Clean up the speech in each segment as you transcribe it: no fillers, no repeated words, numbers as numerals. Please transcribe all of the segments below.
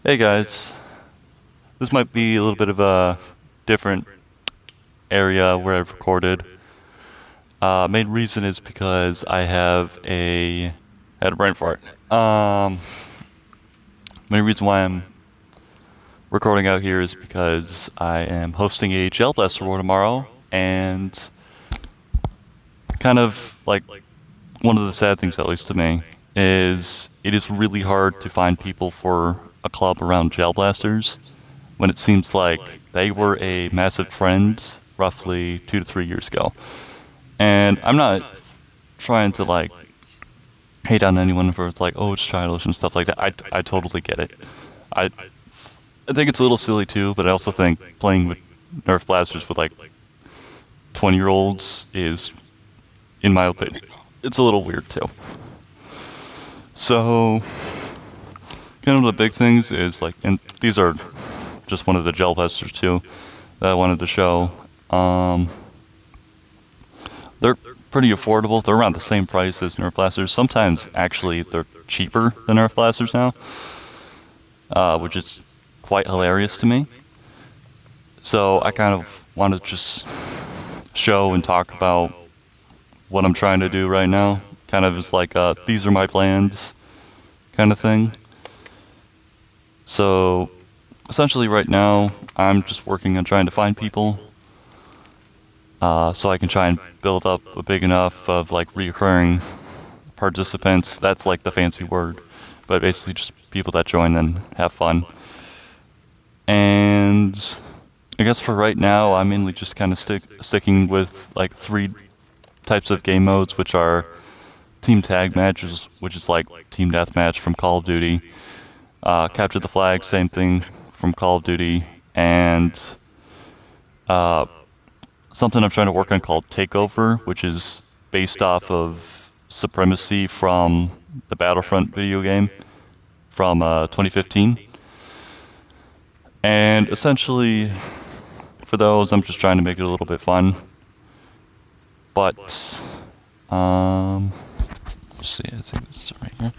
Hey guys, this might be a little bit of a different area where I've recorded. Main reason is because I have had a brain fart. Main reason why I'm recording out here is because I am hosting a Gel Blaster War tomorrow, and kind of like one of the sad things, at least to me, is it is really hard to find people for a club around Gel Blasters when it seems like they were a massive trend roughly 2 to 3 years ago. And I'm not trying to hate on anyone for it's like, oh, it's childish and stuff like that. I totally get it. I I think it's a little silly too, but I also think playing with Nerf blasters with 20-year-olds is, in my opinion, it's a little weird too. So, kind of the big things is and these are just one of the gel blasters too that I wanted to show. They're pretty affordable. They're around the same price as Nerf blasters. Sometimes actually they're cheaper than Nerf blasters now, which is quite hilarious to me. So I kind of want to just show and talk about what I'm trying to do right now. Kind of is these are my plans kind of thing. So essentially right now I'm just working on trying to find people so I can try and build up a big enough of reoccurring participants. That's the fancy word, but basically just people that join and have fun. And I guess for right now, I'm mainly just kind of sticking with three types of game modes, which are team tag matches, which is like team deathmatch from Call of Duty, capture the flag, same thing from Call of Duty, and something I'm trying to work on called Takeover, which is based off of Supremacy from the Battlefront video game from 2015. And essentially, for those, I'm just trying to make it a little bit fun. But, let's see, I think this is right here.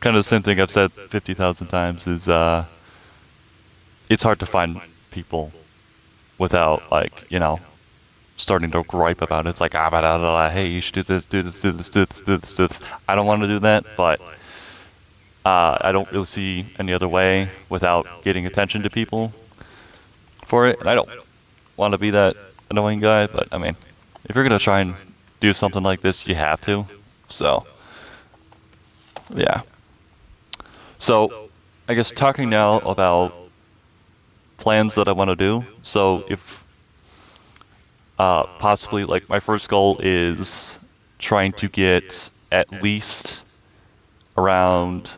Kind of the same thing I've said 50,000 times is, it's hard to find people without, starting to gripe about it. It's blah, blah, blah, hey, you should do this, do this, do this, do this, do this, do this. I don't want to do that, but I don't really see any other way without getting attention to people for it. And I don't want to be that annoying guy, but I mean, if you're going to try and do something like this, you have to. So, yeah. So, I guess talking now about plans that I want to do. So, if possibly, my first goal is trying to get at least around,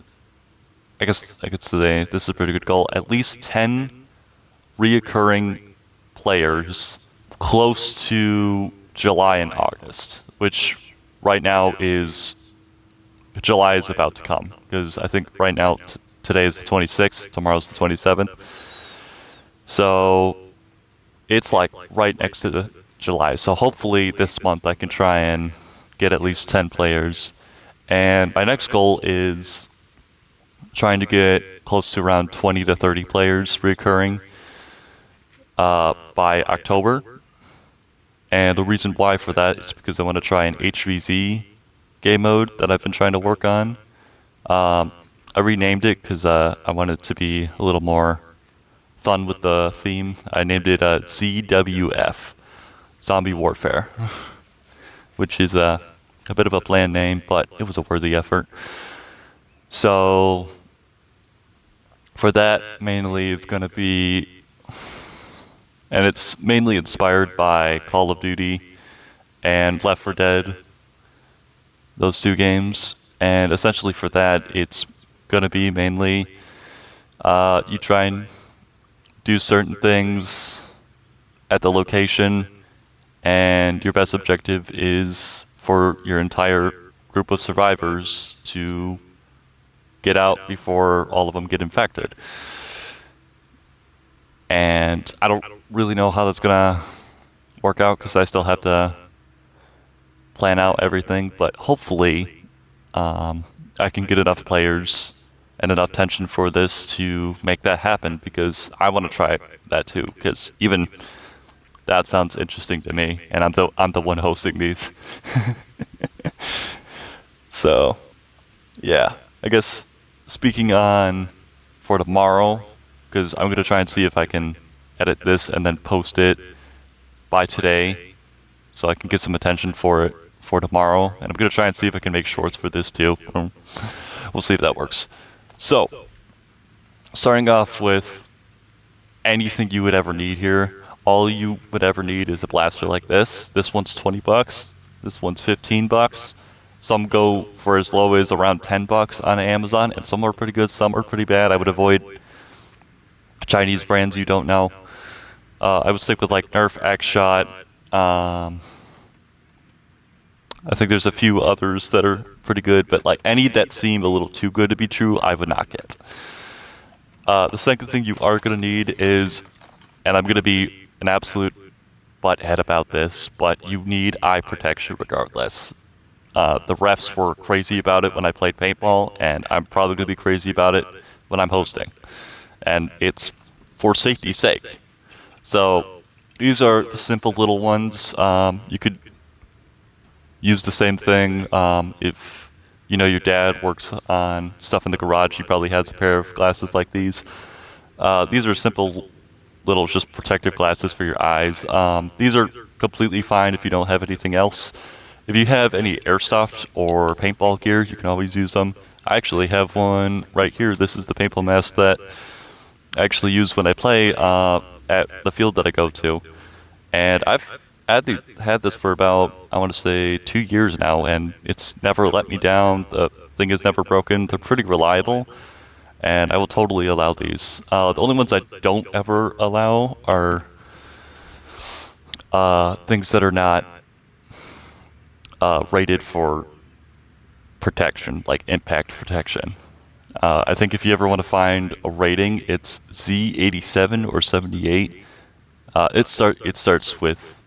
I guess I could say this is a pretty good goal, at least 10 reoccurring players close to July and August, which right now is, July is about to come, because I think right now, today is the 26th, tomorrow's the 27th, so it's right next to the July, so hopefully this month I can try and get at least 10 players, and my next goal is trying to get close to around 20 to 30 players recurring by October. And the reason why for that is because I want to try an HVZ game mode that I've been trying to work on. I renamed it because I wanted it to be a little more fun with the theme. I named it ZWF, Zombie Warfare, which is a bit of a bland name, but it was a worthy effort. So for that, mainly it's going to be, and it's mainly inspired by Call of Duty and Left 4 Dead, those two games. And essentially for that, it's going to be mainly you try and do certain things at the location, and your best objective is for your entire group of survivors to get out before all of them get infected. And I don't really know how that's gonna work out because I still have to plan out everything, but hopefully I can get enough players and enough tension for this to make that happen, because I want to try that too, because even that sounds interesting to me, and I'm the one hosting these. So, yeah, I guess speaking on for tomorrow, because I'm gonna try and see if I can edit this and then post it by today, so I can get some attention for it for tomorrow. And I'm gonna try and see if I can make shorts for this too. We'll see if that works. So, starting off with anything you would ever need here. All you would ever need is a blaster like this. This one's $20. This one's $15. Some go for as low as around $10 on Amazon, and some are pretty good, some are pretty bad. I would avoid Chinese brands you don't know. I would stick with like Nerf, X-Shot. I think there's a few others that are pretty good, but like any that seem a little too good to be true, I would not get. The second thing you are going to need is, and I'm going to be an absolute butthead about this, but you need eye protection regardless. The refs were crazy about it when I played paintball, and I'm probably going to be crazy about it when I'm hosting. And it's for safety's sake. So these are the simple little ones. You could use the same thing if you know your dad works on stuff in the garage. He probably has a pair of glasses like these. These are simple little just protective glasses for your eyes. These are completely fine if you don't have anything else. If you have any airsoft or paintball gear, you can always use them. I actually have one right here. This is the paintball mask that I actually use when I play at the field that I go to. And I've had this for about, I want to say, 2 years now, and it's never let me down. The thing is never broken. They're pretty reliable, and I will totally allow these. The only ones I don't ever allow are things that are not rated for protection, like impact protection. I think if you ever want to find a rating, it's Z87 or 78. It starts with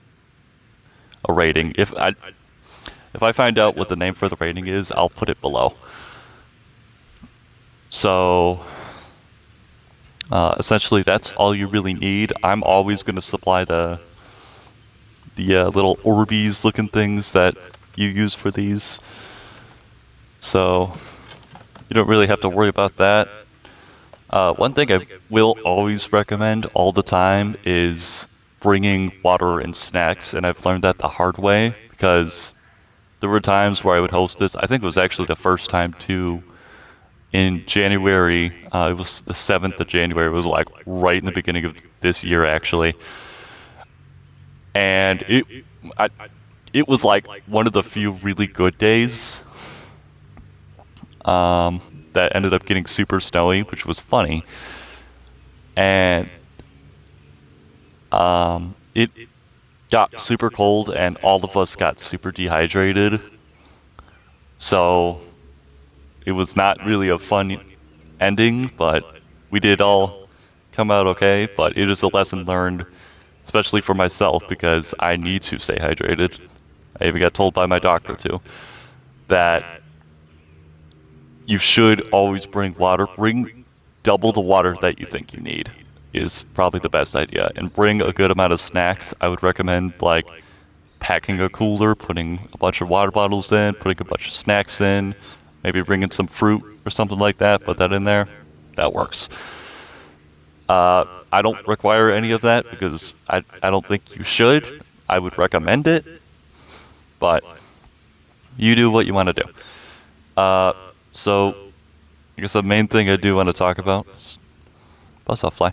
a rating. If I find out what the name for the rating is, I'll put it below. So essentially, that's all you really need. I'm always going to supply the little Orbeez looking things that you use for these, so you don't really have to worry about that. One thing I will always recommend all the time is bringing water and snacks, and I've learned that the hard way, because there were times where I would host this. I think it was actually the first time too, in January. It was the 7th of January. It was like right in the beginning of this year, actually. And it was like one of the few really good days that ended up getting super snowy, which was funny. And it got super cold, and all of us got super dehydrated. So it was not really a fun ending, but we did all come out okay. But it is a lesson learned, especially for myself, because I need to stay hydrated. I even got told by my doctor too that you should always bring water. Bring double the water that you think you need is probably the best idea. And bring a good amount of snacks. I would recommend like packing a cooler, putting a bunch of water bottles in, putting a bunch of snacks in, maybe bringing some fruit or something like that, put that in there. That works. I don't require any of that because I don't think you should. I would recommend it, but you do what you want to do. So I guess the main thing I do want to talk about is buzz off fly.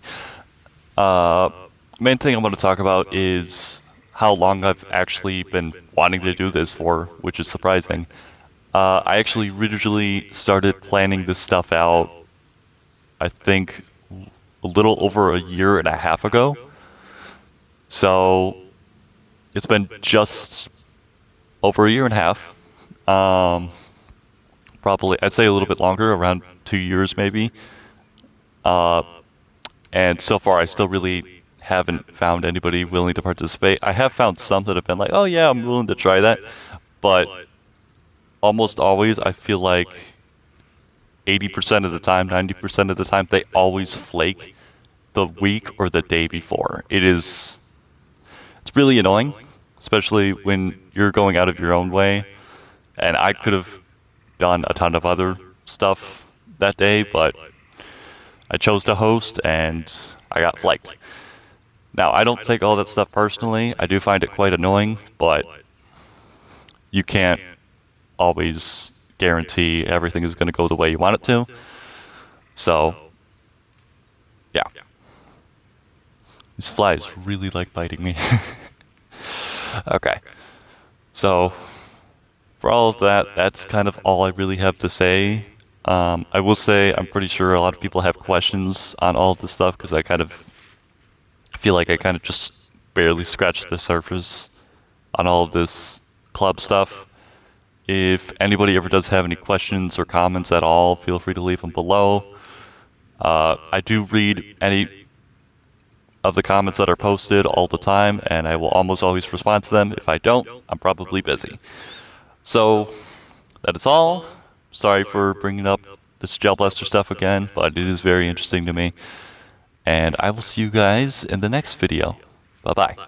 Main thing I want to talk about is how long I've actually been wanting to do this for, which is surprising. I actually originally started planning this stuff out, I think, a little over a year and a half ago. So it's been just over a year and a half. Probably, I'd say a little bit longer, around 2 years maybe. And so far, I still really haven't found anybody willing to participate. I have found some that have been like, oh yeah, I'm willing to try that. But almost always, I feel like 80% of the time, 90% of the time, they always flake the week or the day before. It's really annoying, especially when you're going out of your own way. And I could have done a ton of other stuff that day, but I chose to host and I got flaked. Now, I don't take all that stuff personally. I do find it quite annoying, but you can't always guarantee everything is going to go the way you want it to. So, yeah. These flies really like biting me. Okay. So, for all of that, that's kind of all I really have to say. I will say I'm pretty sure a lot of people have questions on all of this stuff because I feel like I kind of just barely scratched the surface on all of this club stuff. If anybody ever does have any questions or comments at all, feel free to leave them below. I do read any of the comments that are posted all the time, and I will almost always respond to them. If I don't, I'm probably busy. So, that is all. Sorry for bringing up this Gel Blaster stuff again, but it is very interesting to me. And I will see you guys in the next video. Bye-bye.